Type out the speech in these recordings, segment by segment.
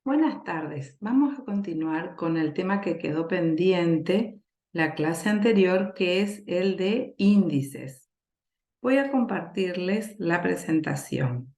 Buenas tardes. Vamos a continuar con el tema que quedó pendiente la clase anterior, que es el de índices. Voy a compartirles la presentación.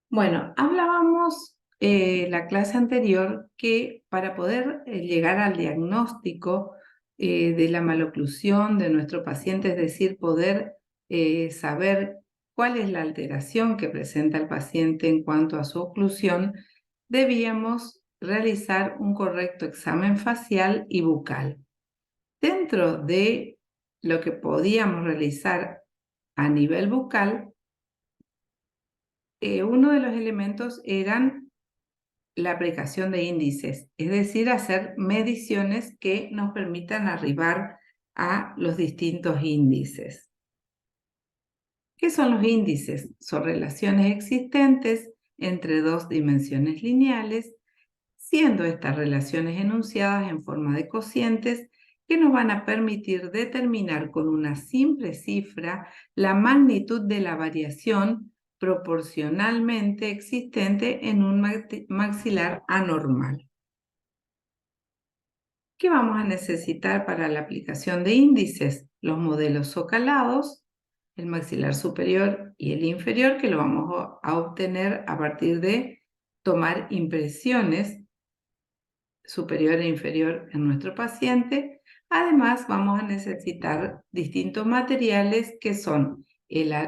Bueno, hablábamos la clase anterior que para poder llegar al diagnóstico de la maloclusión de nuestro paciente, es decir, poder saber cuál es la alteración que presenta el paciente en cuanto a su oclusión, debíamos realizar un correcto examen facial y bucal. Dentro de lo que podíamos realizar a nivel bucal, uno de los elementos eran la aplicación de índices, es decir, hacer mediciones que nos permitan arribar a los distintos índices. ¿Qué son los índices? Son relaciones existentes entre dos dimensiones lineales, siendo estas relaciones enunciadas en forma de cocientes que nos van a permitir determinar con una simple cifra la magnitud de la variación proporcionalmente existente en un maxilar anormal. ¿Qué vamos a necesitar para la aplicación de índices? Los modelos zocalados, el maxilar superior y el inferior, que lo vamos a obtener a partir de tomar impresiones superior e inferior en nuestro paciente. Además, vamos a necesitar distintos materiales que son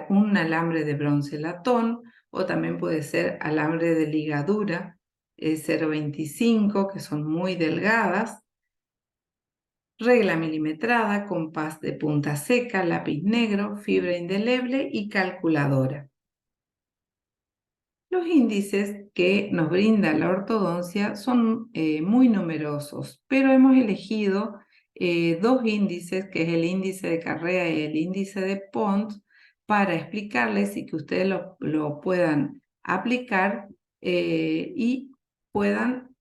un alambre de bronce latón, o también puede ser alambre de ligadura 0,25, que son muy delgadas, regla milimetrada, compás de punta seca, lápiz negro, fibra indeleble y calculadora. Los índices que nos brinda la ortodoncia son muy numerosos, pero hemos elegido dos índices, que es el índice de Carrea y el índice de Pont, para explicarles y que ustedes lo puedan aplicar y puedan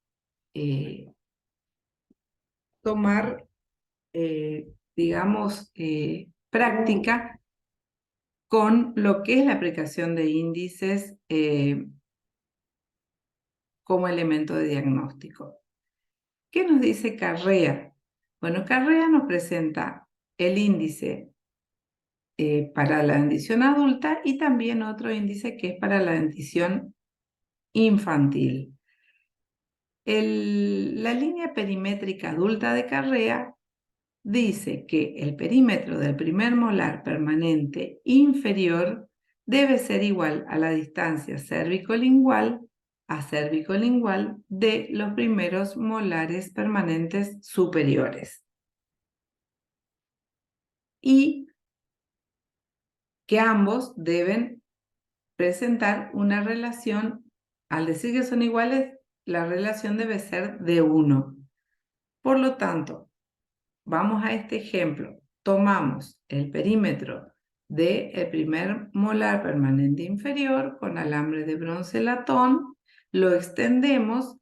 tomar, digamos, práctica con lo que es la aplicación de índices como elemento de diagnóstico. ¿Qué nos dice Carrea? Bueno, Carrea nos presenta el índice para la dentición adulta y también otro índice que es para la dentición infantil. La línea perimétrica adulta de Carrea dice que el perímetro del primer molar permanente inferior debe ser igual a la distancia cervicolingual a cervicolingual de los primeros molares permanentes superiores. Y que ambos deben presentar una relación, al decir que son iguales, la relación debe ser de 1. Por lo tanto, vamos a este ejemplo. Tomamos el perímetro del primer molar permanente inferior con alambre de bronce latón, lo extendemos,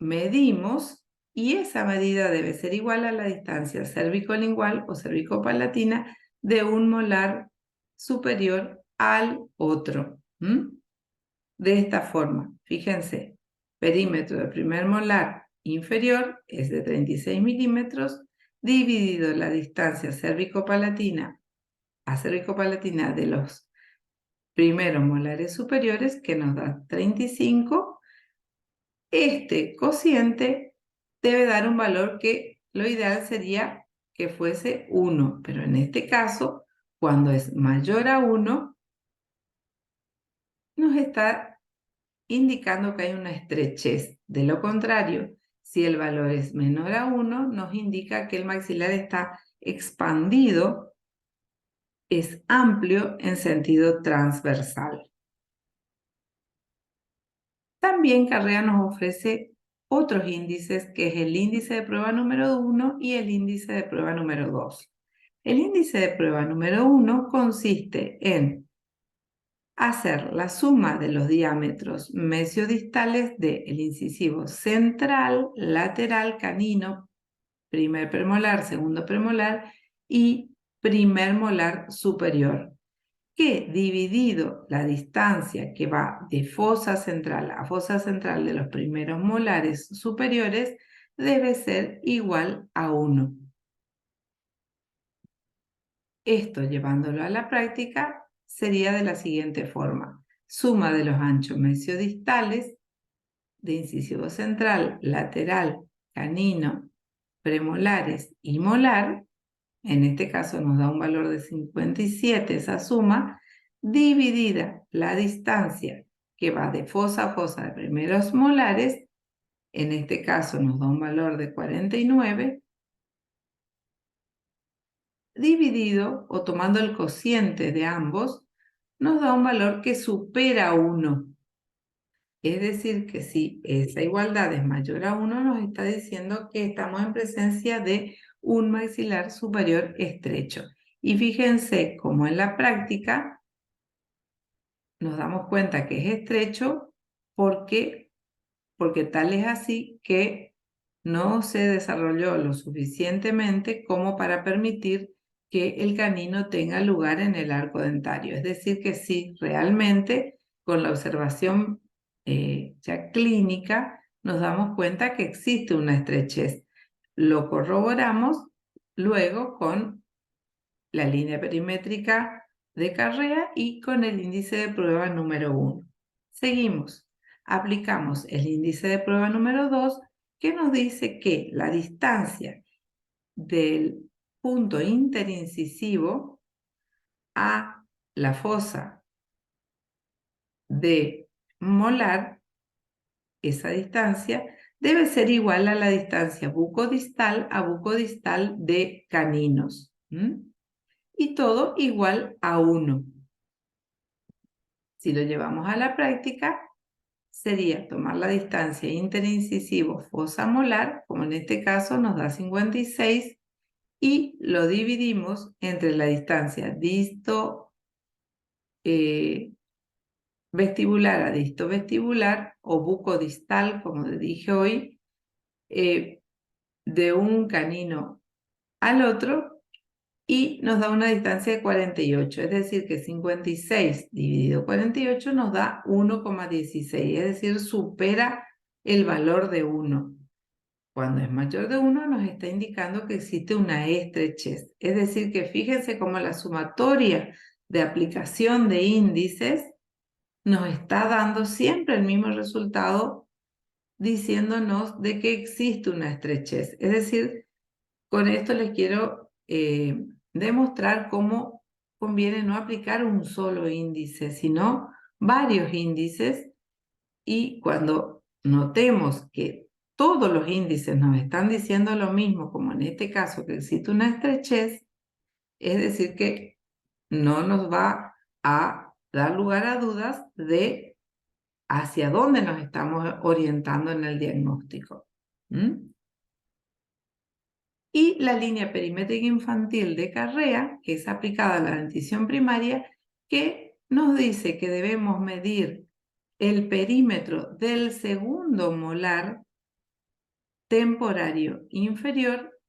medimos, y esa medida debe ser igual a la distancia cervicolingual o cervicopalatina de un molar superior al otro. De esta forma, fíjense, perímetro del primer molar inferior es de 36 milímetros, dividido la distancia cervicopalatina a cervicopalatina de los primeros molares superiores, que nos da 35. Este cociente debe dar un valor que lo ideal sería que fuese 1, pero en este caso, cuando es mayor a 1, nos está indicando que hay una estrechez. De lo contrario, si el valor es menor a 1, nos indica que el maxilar está expandido, es amplio en sentido transversal. También Carrea nos ofrece otros índices, que es el índice de prueba número 1 y el índice de prueba número 2. El índice de prueba número 1 consiste en hacer la suma de los diámetros mesiodistales del incisivo central, lateral, canino, primer premolar, segundo premolar y primer molar superior, que dividido la distancia que va de fosa central a fosa central de los primeros molares superiores debe ser igual a 1. Esto, llevándolo a la práctica, sería de la siguiente forma: suma de los anchos mesiodistales de incisivo central, lateral, canino, premolares y molar. En este caso nos da un valor de 57 esa suma, dividida la distancia que va de fosa a fosa de primeros molares. En este caso nos da un valor de 49, dividido o tomando el cociente de ambos, nos da un valor que supera 1. Es decir, que si esa igualdad es mayor a 1, nos está diciendo que estamos en presencia de un maxilar superior estrecho. Y fíjense cómo en la práctica nos damos cuenta que es estrecho porque tal es así que no se desarrolló lo suficientemente como para permitir que el canino tenga lugar en el arco dentario. Es decir, que sí, realmente con la observación ya clínica nos damos cuenta que existe una estrechez. Lo corroboramos luego con la línea perimétrica de Carrea y con el índice de prueba número 1. Seguimos. Aplicamos el índice de prueba número 2, que nos dice que la distancia del punto interincisivo a la fosa de molar, esa distancia debe ser igual a la distancia bucodistal a bucodistal de caninos. Y todo igual a 1. Si lo llevamos a la práctica, sería tomar la distancia interincisivo fosa molar, como en este caso nos da 56, y lo dividimos entre la distancia disto vestibular a disto vestibular o bucodistal, como dije hoy, de un canino al otro, y nos da una distancia de 48, es decir que 56 dividido 48 nos da 1,16, es decir, supera el valor de 1. Cuando es mayor de 1 nos está indicando que existe una estrechez, es decir que fíjense cómo la sumatoria de aplicación de índices nos está dando siempre el mismo resultado, diciéndonos de que existe una estrechez. Es decir, con esto les quiero demostrar cómo conviene no aplicar un solo índice, sino varios índices, y cuando notemos que todos los índices nos están diciendo lo mismo, como en este caso que existe una estrechez, es decir que no nos va a dar lugar a dudas de hacia dónde nos estamos orientando en el diagnóstico. Y la línea perimétrica infantil de Carrea, que es aplicada a la dentición primaria, que nos dice que debemos medir el perímetro del segundo molar temporario inferior,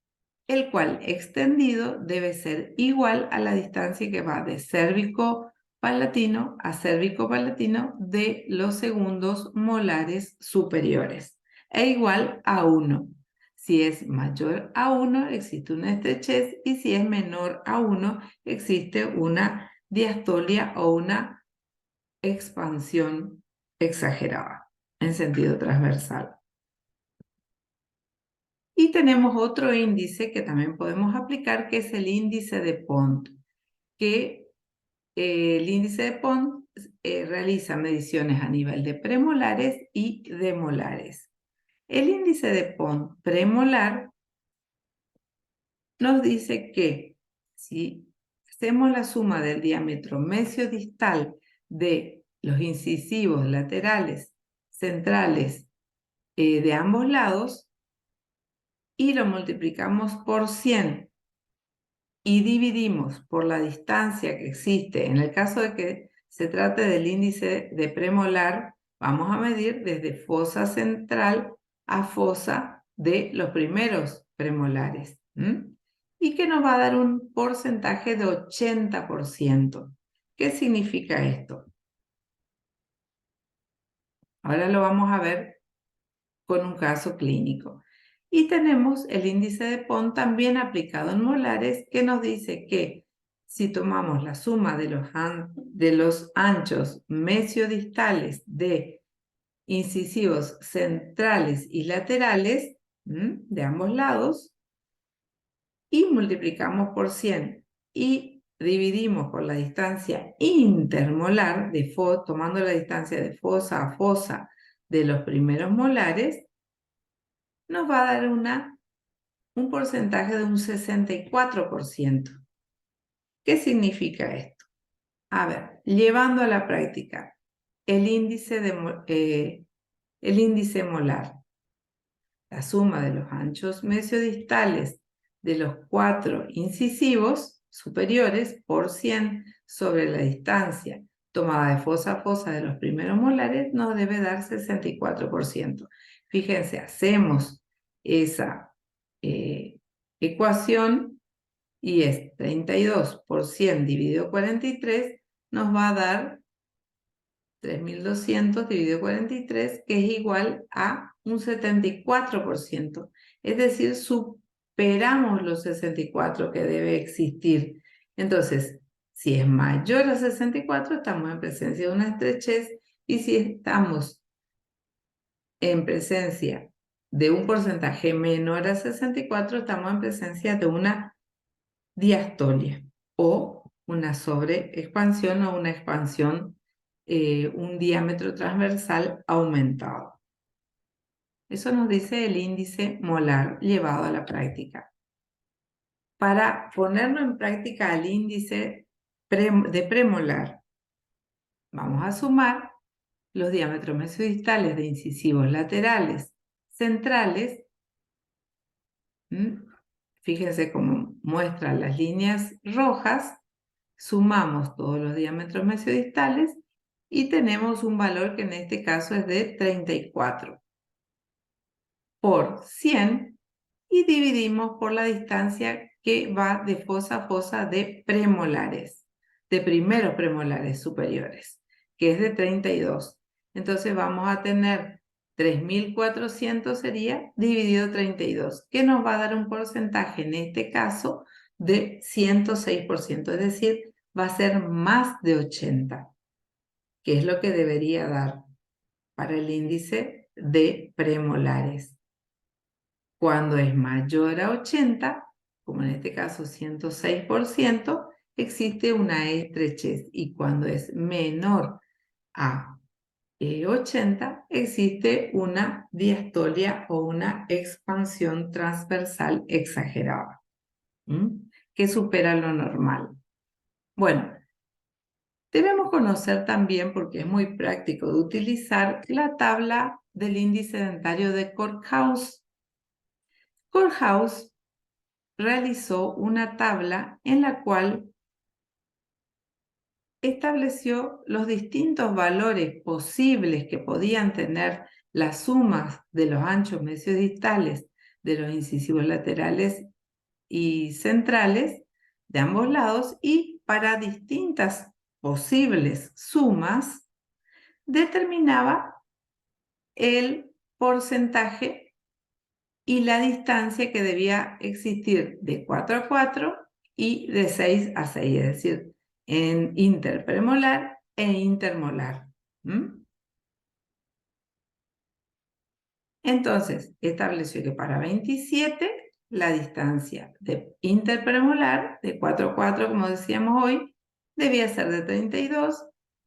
el cual extendido debe ser igual a la distancia que va de cérvico palatino a cérvico palatino de los segundos molares superiores, e igual a 1. Si es mayor a 1 existe una estrechez, y si es menor a 1 existe una diastolia o una expansión exagerada en sentido transversal. Y tenemos otro índice que también podemos aplicar, que es el índice de Pont, que el índice de Pont realiza mediciones a nivel de premolares y de molares. El índice de Pont premolar nos dice que si hacemos la suma del diámetro mesiodistal de los incisivos laterales centrales de ambos lados y lo multiplicamos por 100 y dividimos por la distancia que existe, en el caso de que se trate del índice de premolar, vamos a medir desde fosa central a fosa de los primeros premolares. Y que nos va a dar un porcentaje de 80%. ¿Qué significa esto? Ahora lo vamos a ver con un caso clínico. Y tenemos el índice de Pond también aplicado en molares, que nos dice que si tomamos la suma de los anchos mesiodistales de incisivos centrales y laterales de ambos lados y multiplicamos por 100 y dividimos por la distancia intermolar, tomando la distancia de fosa a fosa de los primeros molares, nos va a dar un porcentaje de un 64%. ¿Qué significa esto? A ver, llevando a la práctica el índice molar, la suma de los anchos mesiodistales de los 4 incisivos superiores por 100 sobre la distancia tomada de fosa a fosa de los primeros molares nos debe dar 64%. Fíjense, hacemos esa ecuación y es 32 por 100 dividido 43 nos va a dar 3.200 dividido 43, que es igual a un 74%. Es decir, superamos los 64 que debe existir. Entonces, si es mayor a 64, estamos en presencia de una estrechez, y si estamos en presencia de un porcentaje menor a 64, estamos en presencia de una diastolia o una sobreexpansión o una expansión, un diámetro transversal aumentado. Eso nos dice el índice molar llevado a la práctica. Para ponerlo en práctica al índice de premolar, vamos a sumar los diámetros mesiodistales de incisivos laterales centrales. Fíjense cómo muestran las líneas rojas. Sumamos todos los diámetros mesiodistales y tenemos un valor que en este caso es de 34 por 100 y dividimos por la distancia que va de fosa a fosa de premolares, de primeros premolares superiores, que es de 32. Entonces vamos a tener 3.400 sería dividido 32, que nos va a dar un porcentaje en este caso de 106%, es decir, va a ser más de 80, que es lo que debería dar para el índice de premolares. Cuando es mayor a 80, como en este caso 106%, existe una estrechez, y cuando es menor a 80, existe una diastolia o una expansión transversal exagerada, que supera lo normal. Bueno, debemos conocer también, porque es muy práctico de utilizar, la tabla del índice dentario de Courthouse. Courthouse realizó una tabla en la cual estableció los distintos valores posibles que podían tener las sumas de los anchos mesiodistales de los incisivos laterales y centrales de ambos lados, y para distintas posibles sumas determinaba el porcentaje y la distancia que debía existir de 4 a 4 y de 6 a 6, es decir, en interpremolar e intermolar. Entonces, estableció que para 27 la distancia de interpremolar de 4 a 4, como decíamos hoy, debía ser de 32,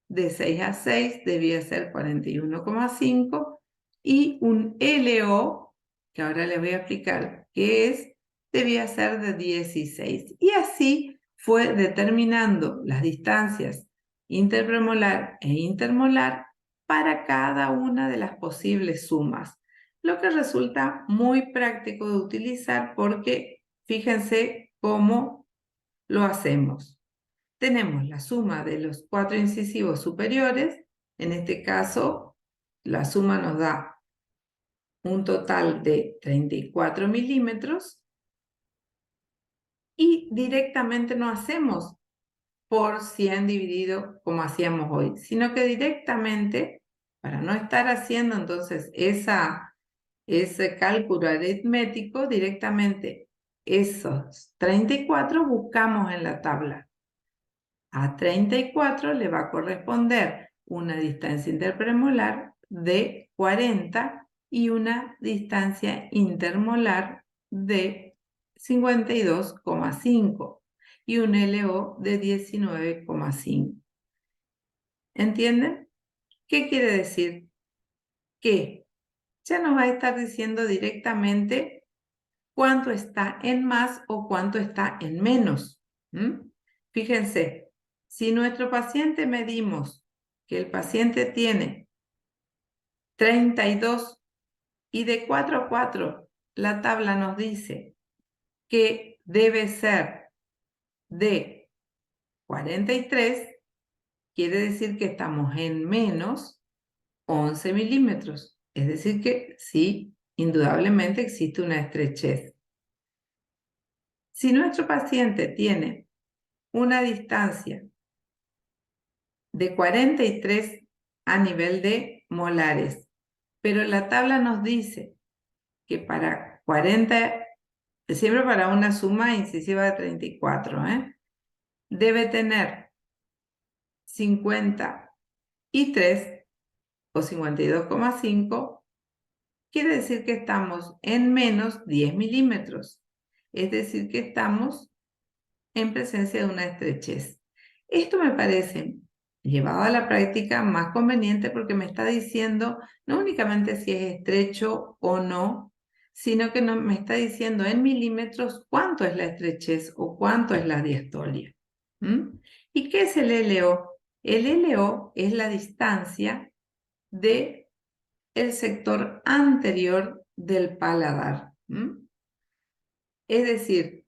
de 6 a 6 debía ser 41,5, y un LO, que ahora les voy a explicar qué es, debía ser de 16. Y así fue determinando las distancias interpremolar e intermolar para cada una de las posibles sumas, lo que resulta muy práctico de utilizar porque fíjense cómo lo hacemos. Tenemos la suma de los 4 incisivos superiores, en este caso la suma nos da un total de 34 milímetros y directamente no hacemos por 100 dividido como hacíamos hoy, sino que directamente, para no estar haciendo entonces ese cálculo aritmético, directamente esos 34 buscamos en la tabla. A 34 le va a corresponder una distancia interpremolar de 40 y una distancia intermolar de 52,5 y un LO de 19,5. ¿Entienden? ¿Qué quiere decir? Que ya nos va a estar diciendo directamente cuánto está en más o cuánto está en menos. Fíjense, si nuestro paciente medimos que el paciente tiene 32 y de 4 a 4 la tabla nos dice que debe ser de 43, quiere decir que estamos en menos 11 milímetros. Es decir que sí, indudablemente existe una estrechez. Si nuestro paciente tiene una distancia de 43 a nivel de molares, pero la tabla nos dice que para 40, siempre para una suma incisiva de 34, debe tener 53 o 52,5, quiere decir que estamos en menos 10 milímetros, es decir que estamos en presencia de una estrechez. Esto me parece, llevado a la práctica, más conveniente porque me está diciendo no únicamente si es estrecho o no, sino que me está diciendo en milímetros cuánto es la estrechez o cuánto es la diastolia. ¿Y qué es el LO? El LO es la distancia del sector anterior del paladar. Es decir,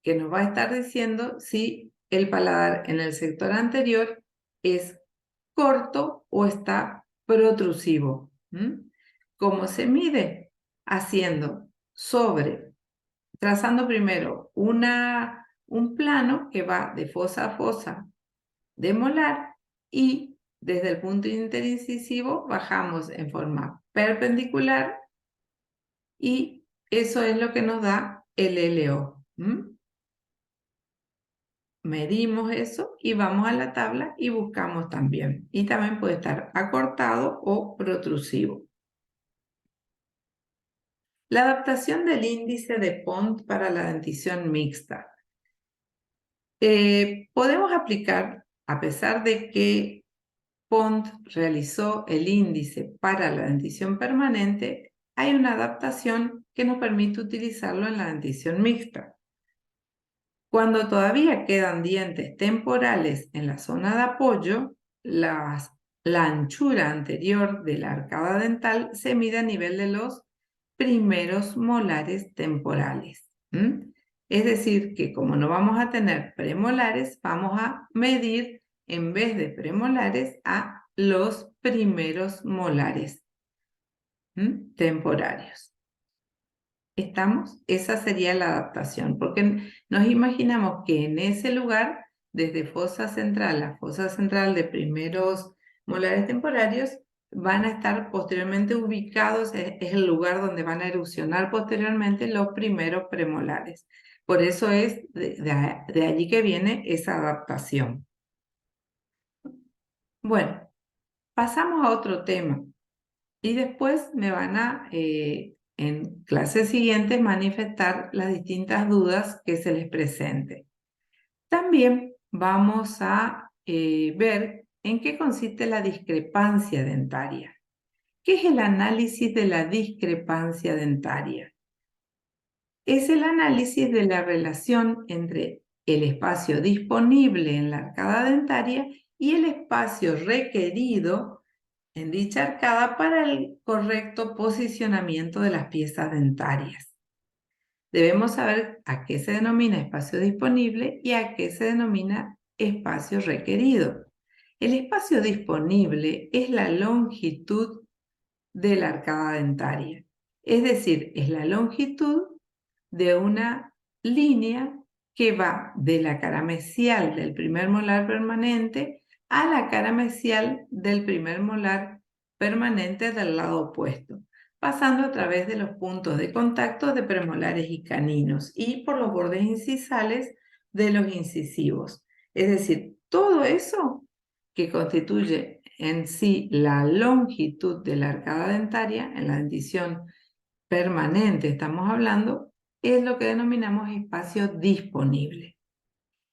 que nos va a estar diciendo si el paladar en el sector anterior es corto o está protrusivo. ¿Cómo se mide? Trazando primero un plano que va de fosa a fosa de molar y desde el punto interincisivo bajamos en forma perpendicular y eso es lo que nos da el LO. Medimos eso y vamos a la tabla y buscamos también. Y también puede estar acortado o protrusivo. La adaptación del índice de Pont para la dentición mixta. Podemos aplicar, a pesar de que Pont realizó el índice para la dentición permanente, hay una adaptación que nos permite utilizarlo en la dentición mixta. Cuando todavía quedan dientes temporales en la zona de apoyo, la anchura anterior de la arcada dental se mide a nivel de los primeros molares temporales. Es decir, que como no vamos a tener premolares, vamos a medir en vez de premolares a los primeros molares temporarios. ¿Estamos? Esa sería la adaptación, porque nos imaginamos que en ese lugar, desde fosa central a fosa central de primeros molares temporarios, van a estar posteriormente ubicados, es el lugar donde van a erupcionar posteriormente los primeros premolares. Por eso es de allí que viene esa adaptación. Bueno, pasamos a otro tema y después me van a en clases siguientes manifestar las distintas dudas que se les presenten. También vamos a ver en qué consiste la discrepancia dentaria. ¿Qué es el análisis de la discrepancia dentaria? Es el análisis de la relación entre el espacio disponible en la arcada dentaria y el espacio requerido en dicha arcada para el correcto posicionamiento de las piezas dentarias. Debemos saber a qué se denomina espacio disponible y a qué se denomina espacio requerido. El espacio disponible es la longitud de la arcada dentaria, es decir, es la longitud de una línea que va de la cara mesial del primer molar permanente a la cara mesial del primer molar permanente del lado opuesto, pasando a través de los puntos de contacto de premolares y caninos y por los bordes incisales de los incisivos. Es decir, todo eso que constituye en sí la longitud de la arcada dentaria, en la dentición permanente estamos hablando, es lo que denominamos espacio disponible.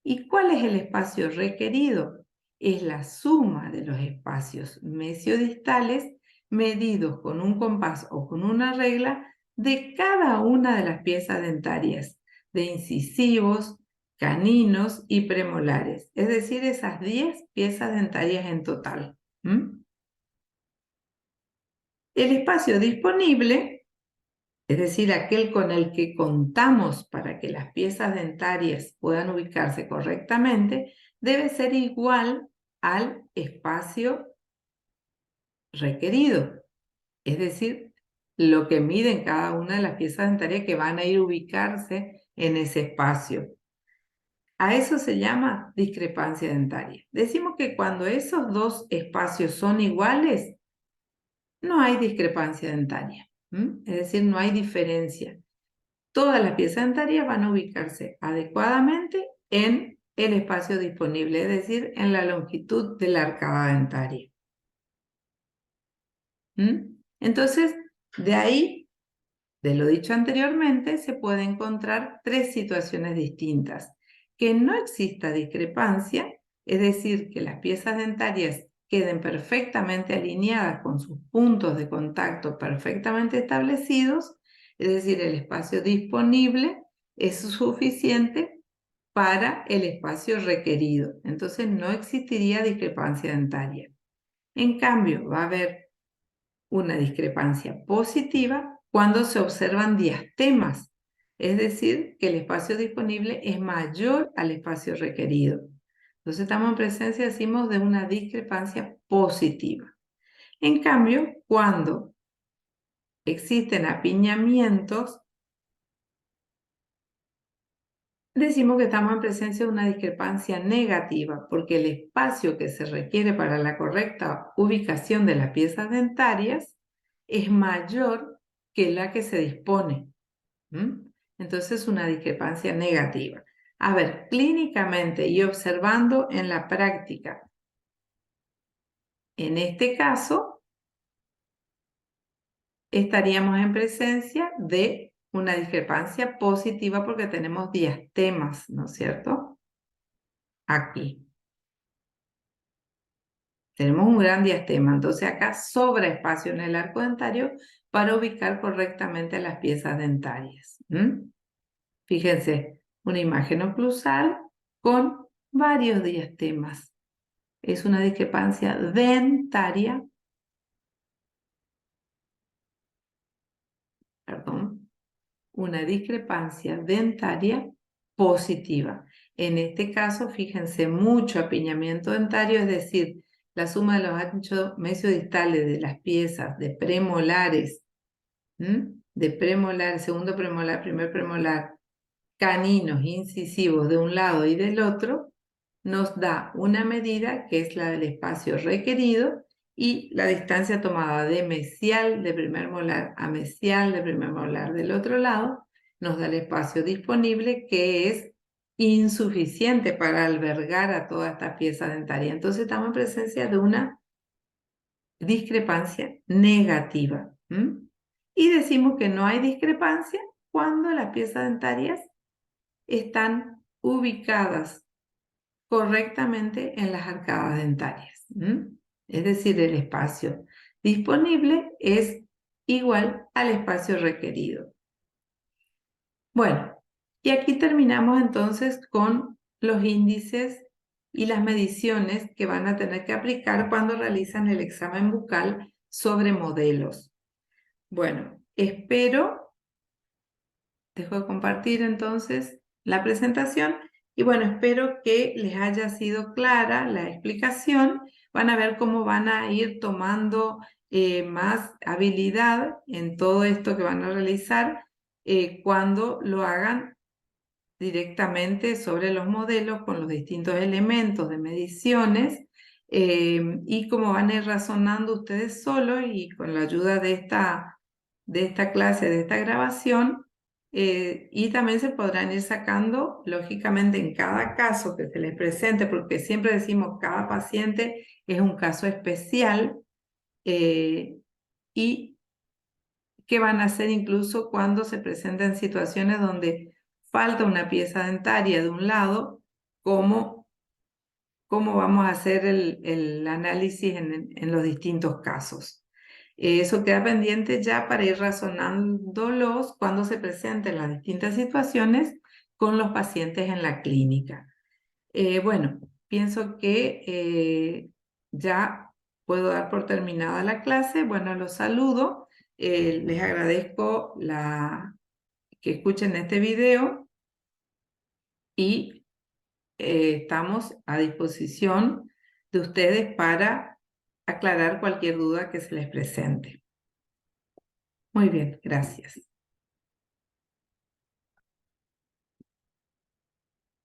¿Y cuál es el espacio requerido? Es la suma de los espacios mesiodistales medidos con un compás o con una regla de cada una de las piezas dentarias, de incisivos, caninos y premolares, es decir, esas 10 piezas dentarias en total. El espacio disponible, es decir, aquel con el que contamos para que las piezas dentarias puedan ubicarse correctamente, debe ser igual al espacio requerido, es decir, lo que miden cada una de las piezas dentarias que van a ir a ubicarse en ese espacio. A eso se llama discrepancia dentaria. Decimos que cuando esos dos espacios son iguales, no hay discrepancia dentaria, es decir, no hay diferencia. Todas las piezas dentarias van a ubicarse adecuadamente en el espacio disponible, es decir, en la longitud de la arcada dentaria. Entonces, de ahí, de lo dicho anteriormente, se puede encontrar 3 situaciones distintas. Que no exista discrepancia, es decir, que las piezas dentarias queden perfectamente alineadas con sus puntos de contacto perfectamente establecidos, es decir, el espacio disponible es suficiente para el espacio requerido. Entonces no existiría discrepancia dentaria. En cambio, va a haber una discrepancia positiva cuando se observan diastemas, es decir, que el espacio disponible es mayor al espacio requerido. Entonces estamos en presencia, decimos, de una discrepancia positiva. En cambio, cuando existen apiñamientos, decimos que estamos en presencia de una discrepancia negativa, porque el espacio que se requiere para la correcta ubicación de las piezas dentarias es mayor que la que se dispone. Entonces, una discrepancia negativa. A ver, clínicamente y observando en la práctica, en este caso, estaríamos en presencia de una discrepancia positiva porque tenemos diastemas, ¿no es cierto? Aquí. Tenemos un gran diastema, entonces acá sobra espacio en el arco dentario para ubicar correctamente las piezas dentarias. Fíjense, una imagen oclusal con varios diastemas. Es una discrepancia dentaria, perdón, una discrepancia dentaria positiva. En este caso, fíjense, mucho apiñamiento dentario, es decir, la suma de los anchos mesiodistales de las piezas de premolares, de premolar, segundo premolar, primer premolar, caninos incisivos de un lado y del otro, nos da una medida que es la del espacio requerido y la distancia tomada de mesial de primer molar a mesial de primer molar del otro lado nos da el espacio disponible que es insuficiente para albergar a toda esta pieza dentaria. Entonces estamos en presencia de una discrepancia negativa. Y decimos que no hay discrepancia cuando las piezas dentarias están ubicadas correctamente en las arcadas dentarias. Es decir, el espacio disponible es igual al espacio requerido. Bueno, y aquí terminamos entonces con los índices y las mediciones que van a tener que aplicar cuando realizan el examen bucal sobre modelos. Bueno, dejo de compartir entonces la presentación y bueno, espero que les haya sido clara la explicación. Van a ver cómo van a ir tomando más habilidad en todo esto que van a realizar cuando lo hagan directamente sobre los modelos con los distintos elementos de mediciones y cómo van a ir razonando ustedes solos y con la ayuda de esta clase, de esta grabación, y también se podrán ir sacando, lógicamente, en cada caso que se les presente, porque siempre decimos cada paciente es un caso especial, y qué van a hacer incluso cuando se presenten situaciones donde falta una pieza dentaria de un lado, cómo vamos a hacer el análisis en los distintos casos. Eso queda pendiente ya para ir razonándolos cuando se presenten las distintas situaciones con los pacientes en la clínica. Bueno, pienso que ya puedo dar por terminada la clase. Bueno, los saludo. Les agradezco que escuchen este video y estamos a disposición de ustedes para aclarar cualquier duda que se les presente. Muy bien, gracias.